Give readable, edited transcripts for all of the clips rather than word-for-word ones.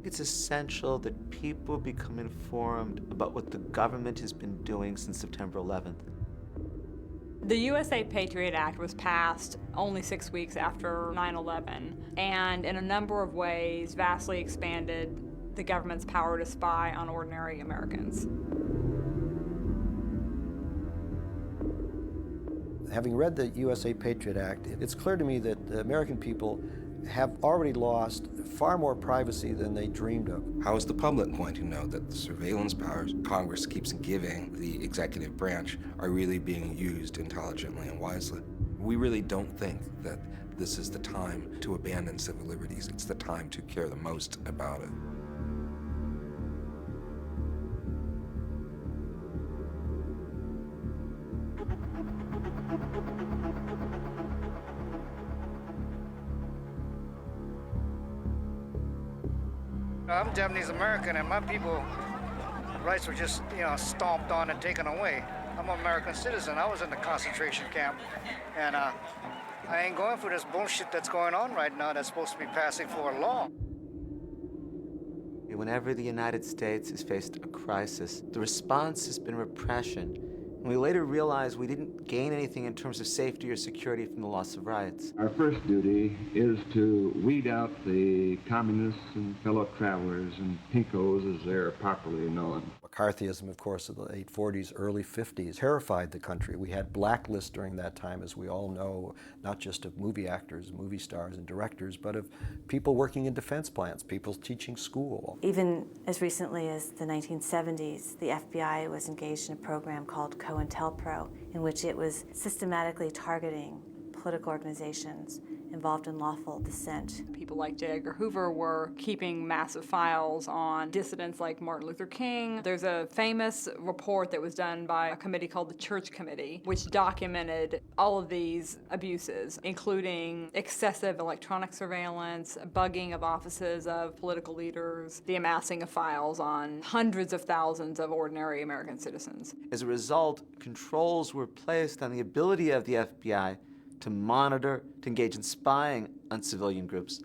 it's essential that people become informed about what the government has been doing since September 11th. The USA Patriot Act was passed only 6 weeks after 9/11, and in a number of ways vastly expanded the government's power to spy on ordinary Americans. Having read the USA Patriot Act, it's clear to me that the American people have already lost far more privacy than they dreamed of. How is the public going to know that the surveillance powers Congress keeps giving the executive branch are really being used intelligently and wisely? We really don't think that this is the time to abandon civil liberties. It's the time to care the most about it. I'm Japanese American, and my people's rights were just, stomped on and taken away. I'm an American citizen. I was in the concentration camp, and I ain't going for this bullshit that's going on right now that's supposed to be passing for a law. Whenever the United States has faced a crisis, the response has been repression. And we later realized we didn't gain anything in terms of safety or security from the loss of rights. Our first duty is to weed out the communists and fellow travelers and pinkos as they're popularly known. McCarthyism, of course, of the late 40s, early 50s, terrified the country. We had blacklists during that time, as we all know, not just of movie actors, movie stars, and directors, but of people working in defense plants, people teaching school. Even as recently as the 1970s, the FBI was engaged in a program called COINTELPRO, in which it was systematically targeting political organizations involved in lawful dissent. People like J. Edgar Hoover were keeping massive files on dissidents like Martin Luther King. There's a famous report that was done by a committee called the Church Committee, which documented all of these abuses, including excessive electronic surveillance, bugging of offices of political leaders, the amassing of files on hundreds of thousands of ordinary American citizens. As a result, controls were placed on the ability of the FBI to monitor, to engage in spying on civilian groups.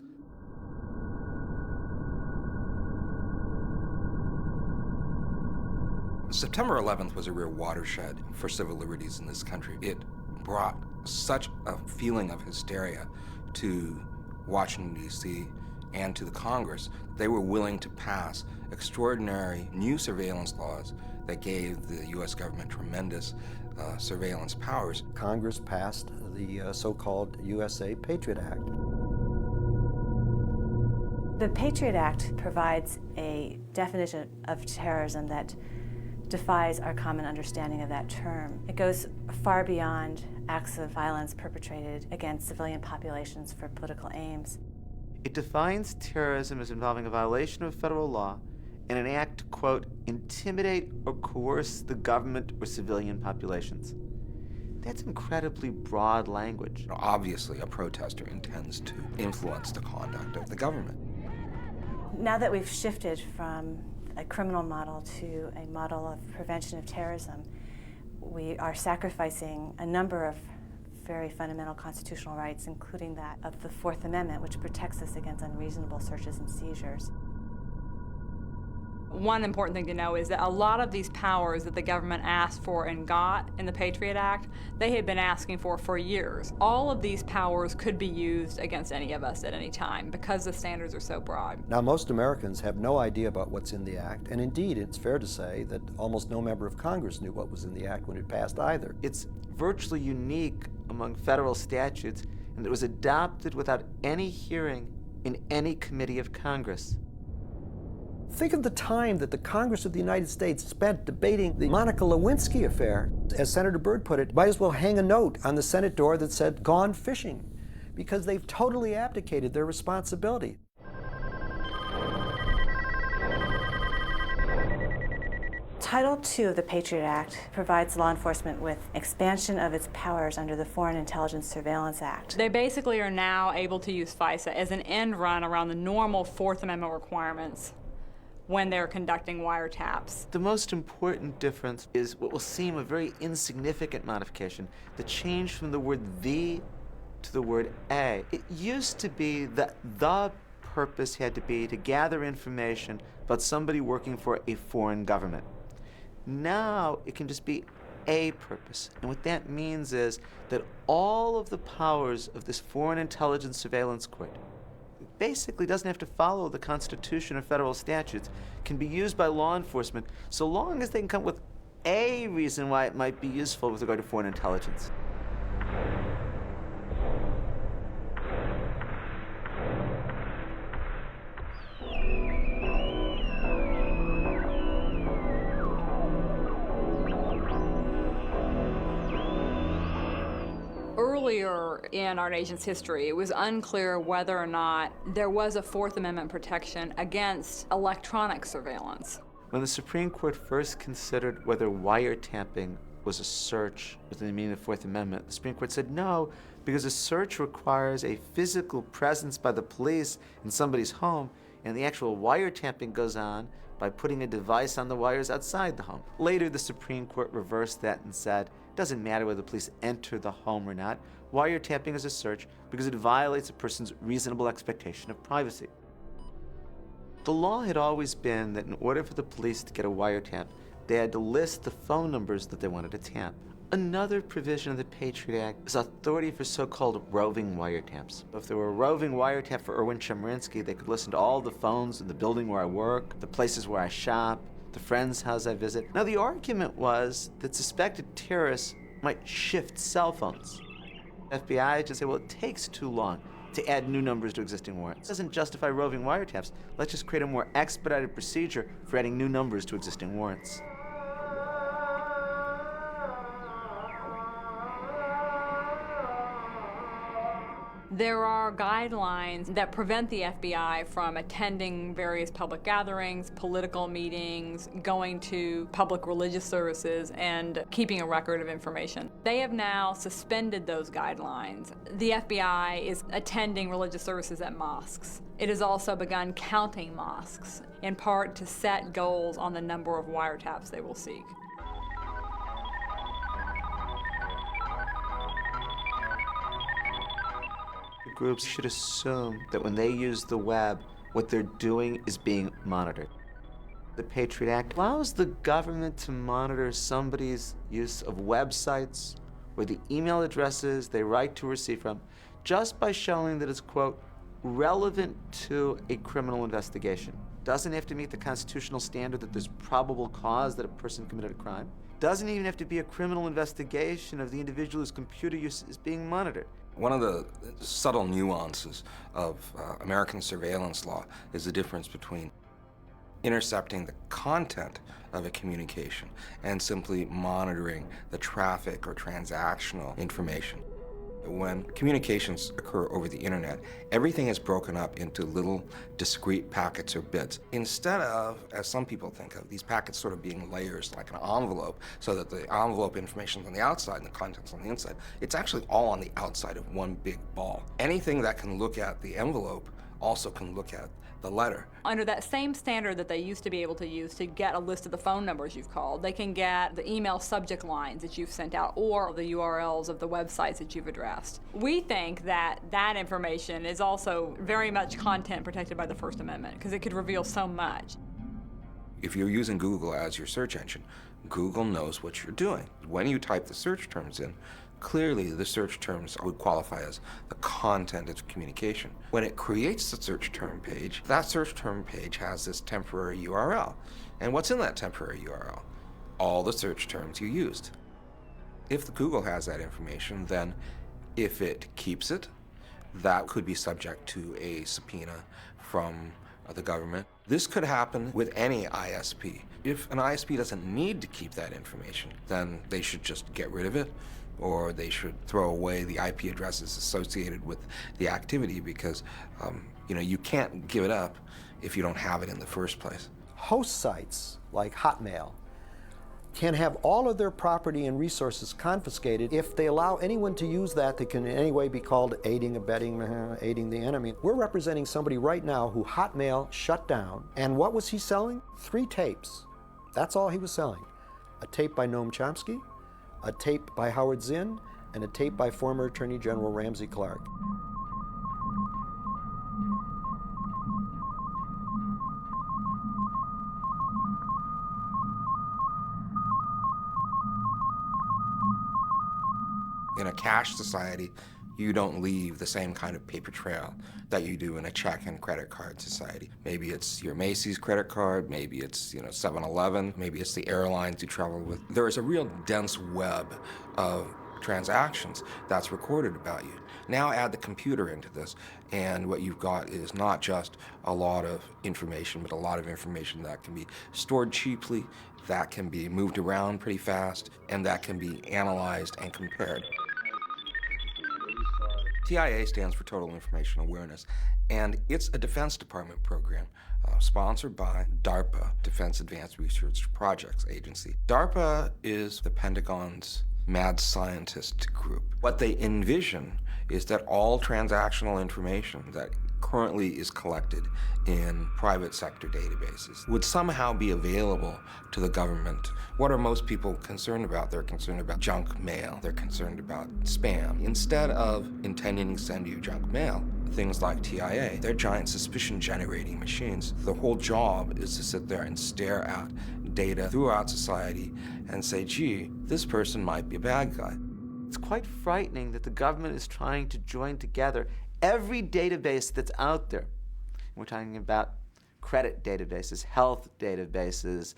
September 11th was a real watershed for civil liberties in this country. It brought such a feeling of hysteria to Washington, D.C., and to the Congress. They were willing to pass extraordinary new surveillance laws that gave the U.S. government tremendous surveillance powers. Congress passed the so-called USA Patriot Act. The Patriot Act provides a definition of terrorism that defies our common understanding of that term. It goes far beyond acts of violence perpetrated against civilian populations for political aims. It defines terrorism as involving a violation of federal law and an act to, quote, intimidate or coerce the government or civilian populations. That's incredibly broad language. Obviously, a protester intends to influence the conduct of the government. Now that we've shifted from a criminal model to a model of prevention of terrorism, we are sacrificing a number of very fundamental constitutional rights, including that of the Fourth Amendment, which protects us against unreasonable searches and seizures. One important thing to know is that a lot of these powers that the government asked for and got in the Patriot Act, they had been asking for years. All of these powers could be used against any of us at any time because the standards are so broad. Now, most Americans have no idea about what's in the Act, and indeed, it's fair to say that almost no member of Congress knew what was in the Act when it passed either. It's virtually unique among federal statutes, and it was adopted without any hearing in any committee of Congress. Think of the time that the Congress of the United States spent debating the Monica Lewinsky affair. As Senator Byrd put it, might as well hang a note on the Senate door that said, "Gone fishing," because they've totally abdicated their responsibility. Title II of the Patriot Act provides law enforcement with expansion of its powers under the Foreign Intelligence Surveillance Act. They basically are now able to use FISA as an end run around the normal Fourth Amendment requirements when they're conducting wiretaps. The most important difference is what will seem a very insignificant modification, the change from the word "the" to the word "a." It used to be that the purpose had to be to gather information about somebody working for a foreign government. Now it can just be a purpose. And what that means is that all of the powers of this Foreign Intelligence Surveillance Court basically doesn't have to follow the Constitution or federal statutes, can be used by law enforcement so long as they can come up with a reason why it might be useful with regard to foreign intelligence. Earlier in our nation's history, it was unclear whether or not there was a Fourth Amendment protection against electronic surveillance. When the Supreme Court first considered whether wiretapping was a search within the meaning of the Fourth Amendment, the Supreme Court said no, because a search requires a physical presence by the police in somebody's home, and the actual wiretapping goes on by putting a device on the wires outside the home. Later, the Supreme Court reversed that and said, it doesn't matter whether the police enter the home or not. Wiretapping is a search because it violates a person's reasonable expectation of privacy. The law had always been that in order for the police to get a wiretap, they had to list the phone numbers that they wanted to tap. Another provision of the Patriot Act is authority for so-called roving wiretaps. If there were a roving wiretap for Erwin Chemerinsky, they could listen to all the phones in the building where I work, the places where I shop, the friends' house I visit. Now, the argument was that suspected terrorists might shift cell phones. FBI just say, well, it takes too long to add new numbers to existing warrants. It doesn't justify roving wiretaps. Let's just create a more expedited procedure for adding new numbers to existing warrants. There are guidelines that prevent the FBI from attending various public gatherings, political meetings, going to public religious services, and keeping a record of information. They have now suspended those guidelines. The FBI is attending religious services at mosques. It has also begun counting mosques, in part to set goals on the number of wiretaps they will seek. Groups should assume that when they use the web, what they're doing is being monitored. The Patriot Act allows the government to monitor somebody's use of websites or the email addresses they write to or receive from just by showing that it's, quote, relevant to a criminal investigation. Doesn't have to meet the constitutional standard that there's probable cause that a person committed a crime. Doesn't even have to be a criminal investigation of the individual whose computer use is being monitored. One of the subtle nuances of American surveillance law is the difference between intercepting the content of a communication and simply monitoring the traffic or transactional information. When communications occur over the internet, everything is broken up into little discrete packets or bits. Instead of, as some people think of, these packets sort of being layers like an envelope, so that the envelope information is on the outside and the contents on the inside, it's actually all on the outside of one big ball. Anything that can look at the envelope also can look at the letter. Under that same standard that they used to be able to use to get a list of the phone numbers you've called, they can get the email subject lines that you've sent out or the URLs of the websites that you've addressed. We think that that information is also very much content protected by the First Amendment because it could reveal so much. If you're using Google as your search engine, Google knows what you're doing. When you type the search terms in, clearly the search terms would qualify as the content of communication. When it creates the search term page, that search term page has this temporary URL. And what's in that temporary URL? All the search terms you used. If the Google has that information, then if it keeps it, that could be subject to a subpoena from the government. This could happen with any ISP. If an ISP doesn't need to keep that information, then they should just get rid of it, or they should throw away the IP addresses associated with the activity because you can't give it up if you don't have it in the first place. Host sites like Hotmail can have all of their property and resources confiscated if they allow anyone to use that can in any way be called aiding, abetting, aiding the enemy. We're representing somebody right now who Hotmail shut down, and what was he selling? 3 tapes. That's all he was selling. A tape by Noam Chomsky, a tape by Howard Zinn, and a tape by former Attorney General Ramsey Clark. cash society, you don't leave the same kind of paper trail that you do in a check and credit card society. Maybe it's your Macy's credit card, maybe it's 7-Eleven, maybe it's the airlines you travel with. There is a real dense web of transactions that's recorded about you. Now add the computer into this, and what you've got is not just a lot of information, but a lot of information that can be stored cheaply, that can be moved around pretty fast, and that can be analyzed and compared. TIA stands for Total Information Awareness, and it's a Defense Department program sponsored by DARPA, Defense Advanced Research Projects Agency. DARPA is the Pentagon's mad scientist group. What they envision is that all transactional information that currently is collected in private sector databases would somehow be available to the government. What are most people concerned about? They're concerned about junk mail. They're concerned about spam. Instead of intending to send you junk mail, things like TIA, they're giant suspicion-generating machines. The whole job is to sit there and stare at data throughout society and say, gee, this person might be a bad guy. It's quite frightening that the government is trying to join together every database that's out there. We're talking about credit databases, health databases,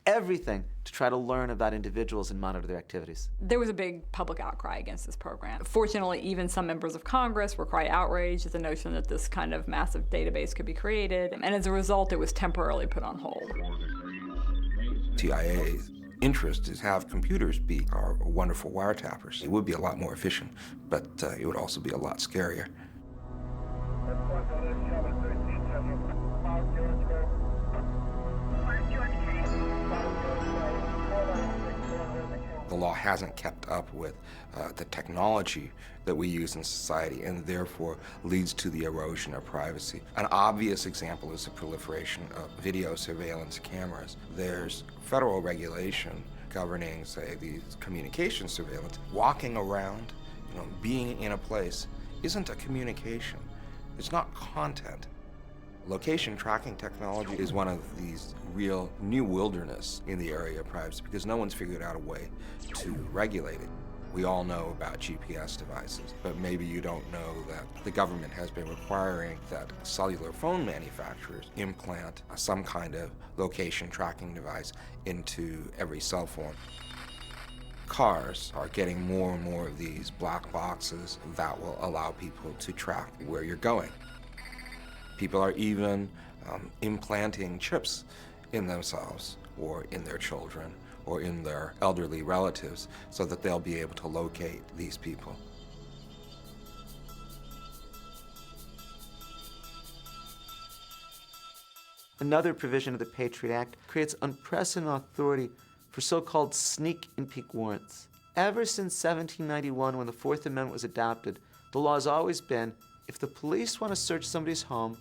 everything to try to learn about individuals and monitor their activities. There was a big public outcry against this program. Fortunately, even some members of Congress were quite outraged at the notion that this kind of massive database could be created, and as a result, it was temporarily put on hold. TIA's interest is have computers be our wonderful wiretappers. It would be a lot more efficient, but it would also be a lot scarier. The law hasn't kept up with the technology that we use in society, and therefore leads to the erosion of privacy. An obvious example is the proliferation of video surveillance cameras. There's federal regulation governing, say, these communication surveillance. Walking around, being in a place isn't a communication. It's not content. Location tracking technology is one of these real new wilderness in the area of privacy because no one's figured out a way to regulate it. We all know about GPS devices, but maybe you don't know that the government has been requiring that cellular phone manufacturers implant some kind of location tracking device into every cell phone. Cars are getting more and more of these black boxes that will allow people to track where you're going. People are even implanting chips in themselves or in their children or in their elderly relatives so that they'll be able to locate these people. Another provision of the Patriot Act creates unprecedented authority for so-called sneak and peek warrants. Ever since 1791, when the Fourth Amendment was adopted, the law has always been, if the police want to search somebody's home,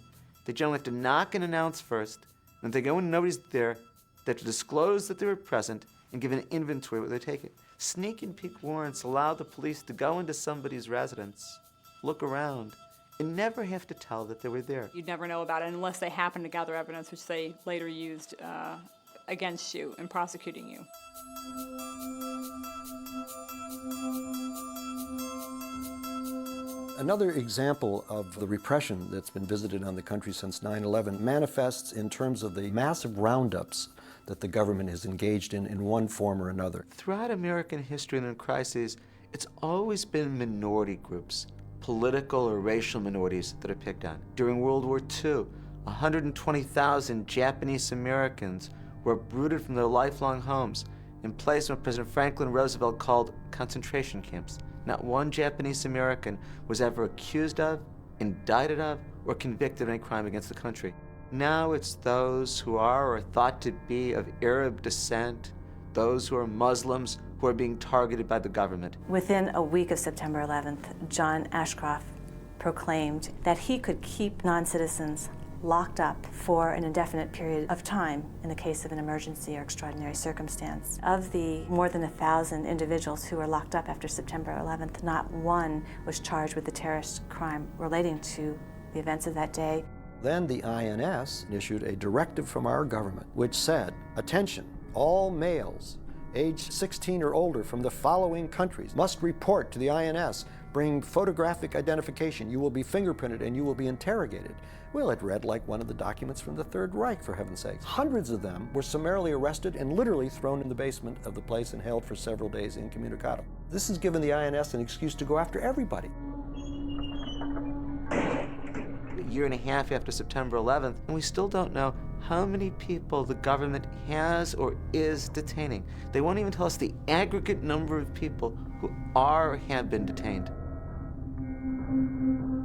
they generally have to knock and announce first, and if they go in and nobody's there, they have to disclose that they were present and give an inventory of what they're taking. Sneak and peek warrants allow the police to go into somebody's residence, look around, and never have to tell that they were there. You'd never know about it unless they happen to gather evidence, which they later used against you in prosecuting you. Another example of the repression that's been visited on the country since 9/11 manifests in terms of the massive roundups that the government is engaged in one form or another. Throughout American history and in crises, it's always been minority groups, political or racial minorities, that are picked on. During World War II, 120,000 Japanese Americans were uprooted from their lifelong homes and placed in what President Franklin Roosevelt called concentration camps. Not one Japanese American was ever accused of, indicted of, or convicted of any crime against the country. Now it's those who are or thought to be of Arab descent, those who are Muslims, who are being targeted by the government. Within a week of September 11th, John Ashcroft proclaimed that he could keep non-citizens locked up for an indefinite period of time in the case of an emergency or extraordinary circumstance. Of the more than 1,000 individuals who were locked up after September 11th, not one was charged with a terrorist crime relating to the events of that day. Then the INS issued a directive from our government which said, attention, all males age 16 or older from the following countries must report to the INS, bring photographic identification, you will be fingerprinted and you will be interrogated. Well, it read like one of the documents from the Third Reich, for heaven's sakes. Hundreds of them were summarily arrested and literally thrown in the basement of the place and held for several days incommunicado. This has given the INS an excuse to go after everybody. A year and a half after September 11th, and we still don't know how many people the government has or is detaining. They won't even tell us the aggregate number of people who are or have been detained.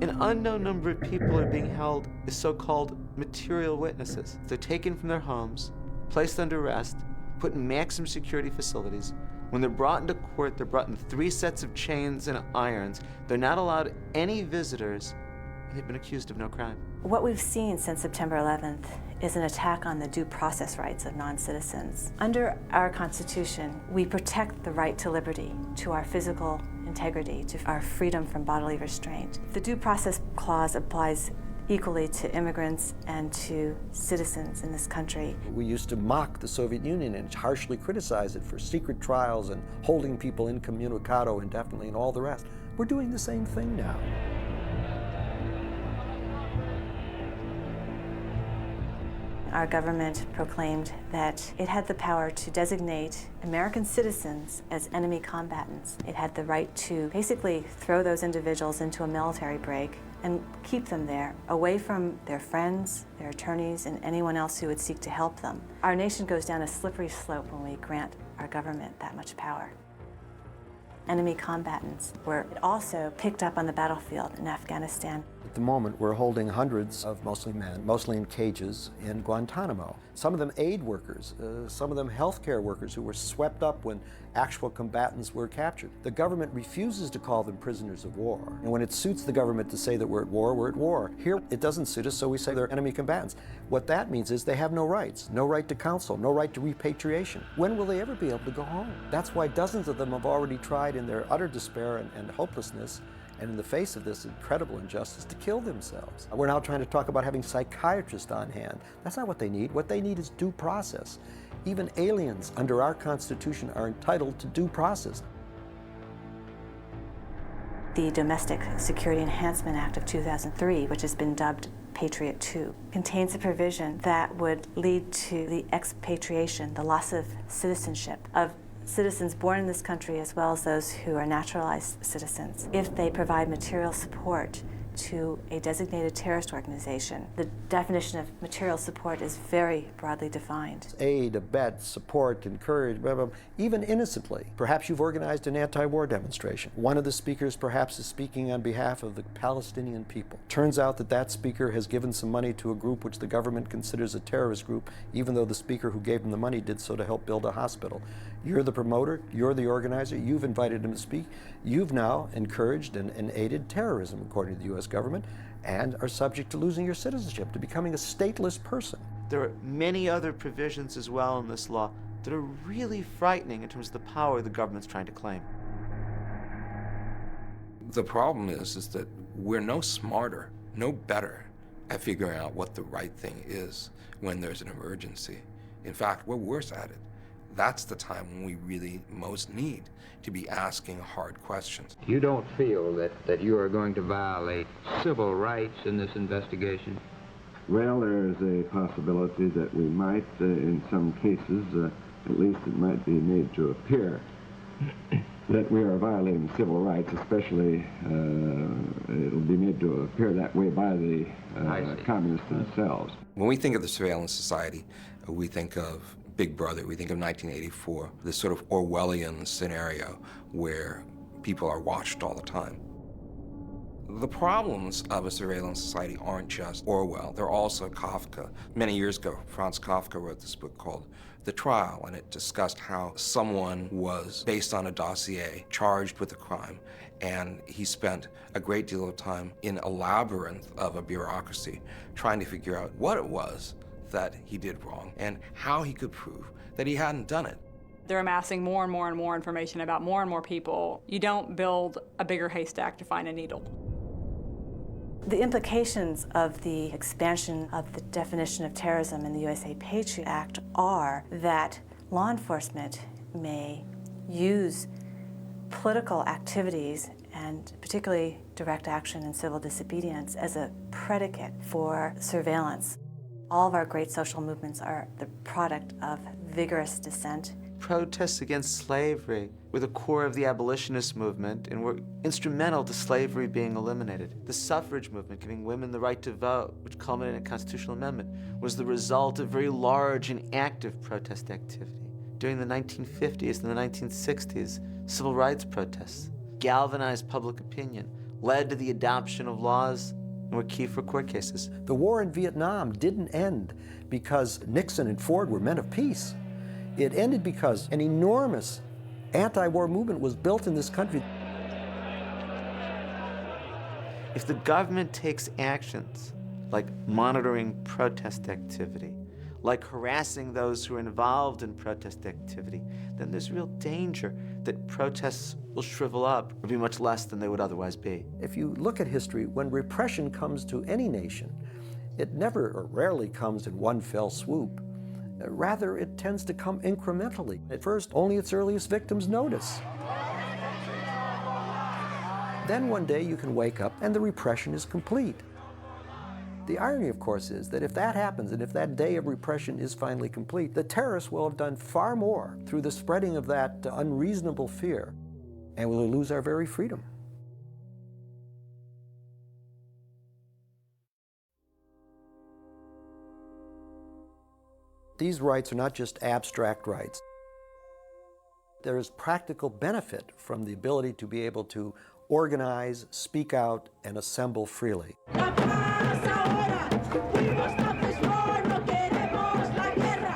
An unknown number of people are being held as so-called material witnesses. They're taken from their homes, placed under arrest, put in maximum security facilities. When they're brought into court, they're brought in 3 sets of chains and irons. They're not allowed any visitors, and they've been accused of no crime. What we've seen since September 11th is an attack on the due process rights of non-citizens. Under our Constitution, we protect the right to liberty, to our physical integrity, to our freedom from bodily restraint. The Due Process Clause applies equally to immigrants and to citizens in this country. We used to mock the Soviet Union and harshly criticize it for secret trials and holding people incommunicado indefinitely and all the rest. We're doing the same thing now. Our government proclaimed that it had the power to designate American citizens as enemy combatants. It had the right to basically throw those individuals into a military break and keep them there, away from their friends, their attorneys, and anyone else who would seek to help them. Our nation goes down a slippery slope when we grant our government that much power. Enemy combatants were also picked up on the battlefield in Afghanistan. At the moment, we're holding hundreds of mostly men, mostly in cages in Guantanamo. Some of them aid workers, some of them healthcare workers who were swept up when actual combatants were captured. The government refuses to call them prisoners of war. And when it suits the government to say that we're at war, we're at war. Here, it doesn't suit us, so we say they're enemy combatants. What that means is they have no rights, no right to counsel, no right to repatriation. When will they ever be able to go home? That's why dozens of them have already tried in their utter despair and hopelessness, and in the face of this incredible injustice, to kill themselves. We're now trying to talk about having psychiatrists on hand. That's not what they need. What they need is due process. Even aliens under our Constitution are entitled to due process. The Domestic Security Enhancement Act of 2003, which has been dubbed Patriot 2, contains a provision that would lead to the expatriation, the loss of citizenship of citizens born in this country as well as those who are naturalized citizens, if they provide material support to a designated terrorist organization. The definition of material support is very broadly defined. Aid, abet, support, encourage, blah, blah, even innocently. Perhaps you've organized an anti-war demonstration. One of the speakers perhaps is speaking on behalf of the Palestinian people. Turns out that that speaker has given some money to a group which the government considers a terrorist group, even though the speaker who gave him the money did so to help build a hospital. You're the promoter, you're the organizer, you've invited him to speak. You've now encouraged and aided terrorism, according to the U.S. government, and are subject to losing your citizenship, to becoming a stateless person. There are many other provisions as well in this law that are really frightening in terms of the power the government's trying to claim. The problem is that we're no smarter, no better at figuring out what the right thing is when there's an emergency. In fact, we're worse at it. That's the time when we really most need to be asking hard questions. You don't feel that you are going to violate civil rights in this investigation? Well, there is a possibility that we might, in some cases, at least it might be made to appear that we are violating civil rights, especially it'll be made to appear that way by the communists themselves. When we think of the surveillance society, we think of Big Brother, we think of 1984, this sort of Orwellian scenario where people are watched all the time. The problems of a surveillance society aren't just Orwell, they're also Kafka. Many years ago, Franz Kafka wrote this book called The Trial, and it discussed how someone was, based on a dossier, charged with a crime, and he spent a great deal of time in a labyrinth of a bureaucracy trying to figure out what it was that he did wrong and how he could prove that he hadn't done it. They're amassing more and more and more information about more and more people. You don't build a bigger haystack to find a needle. The implications of the expansion of the definition of terrorism in the USA Patriot Act are that law enforcement may use political activities, and particularly direct action and civil disobedience, as a predicate for surveillance. All of our great social movements are the product of vigorous dissent. Protests against slavery were the core of the abolitionist movement and were instrumental to slavery being eliminated. The suffrage movement, giving women the right to vote, which culminated in a constitutional amendment, was the result of very large and active protest activity. During the 1950s and the 1960s, civil rights protests galvanized public opinion, led to the adoption of laws, and were key for court cases. The war in Vietnam didn't end because Nixon and Ford were men of peace. It ended because an enormous anti-war movement was built in this country. If the government takes actions like monitoring protest activity, like harassing those who are involved in protest activity, then there's real danger that protests will shrivel up or be much less than they would otherwise be. If you look at history, when repression comes to any nation, it never or rarely comes in one fell swoop. Rather, it tends to come incrementally. At first, only its earliest victims notice. Then one day you can wake up and the repression is complete. The irony, of course, is that if that happens, and if that day of repression is finally complete, the terrorists will have done far more through the spreading of that unreasonable fear, and we'll lose our very freedom. These rights are not just abstract rights. There is practical benefit from the ability to be able to organize, speak out, and assemble freely.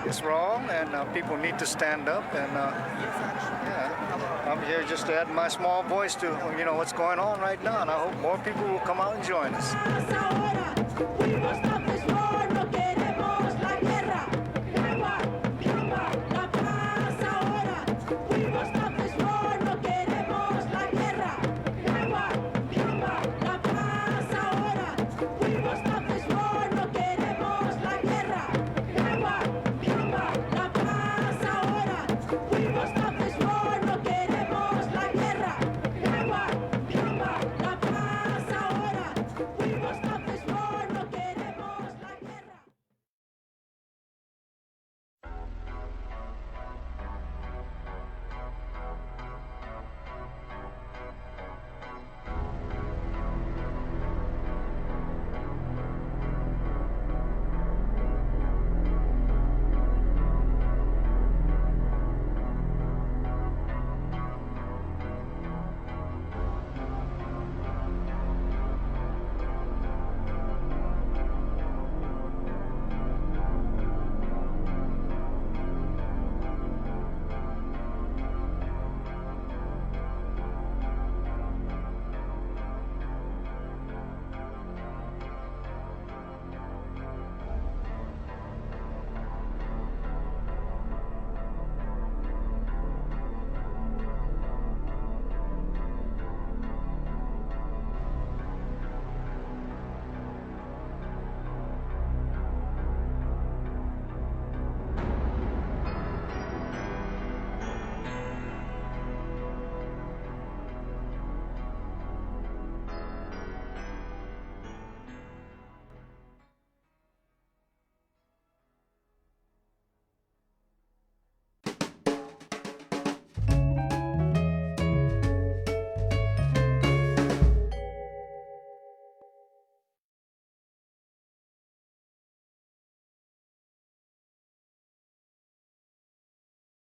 It's wrong, and people need to stand up. And yeah, I'm here just to add my small voice to what's going on right now, and I hope more people will come out and join us.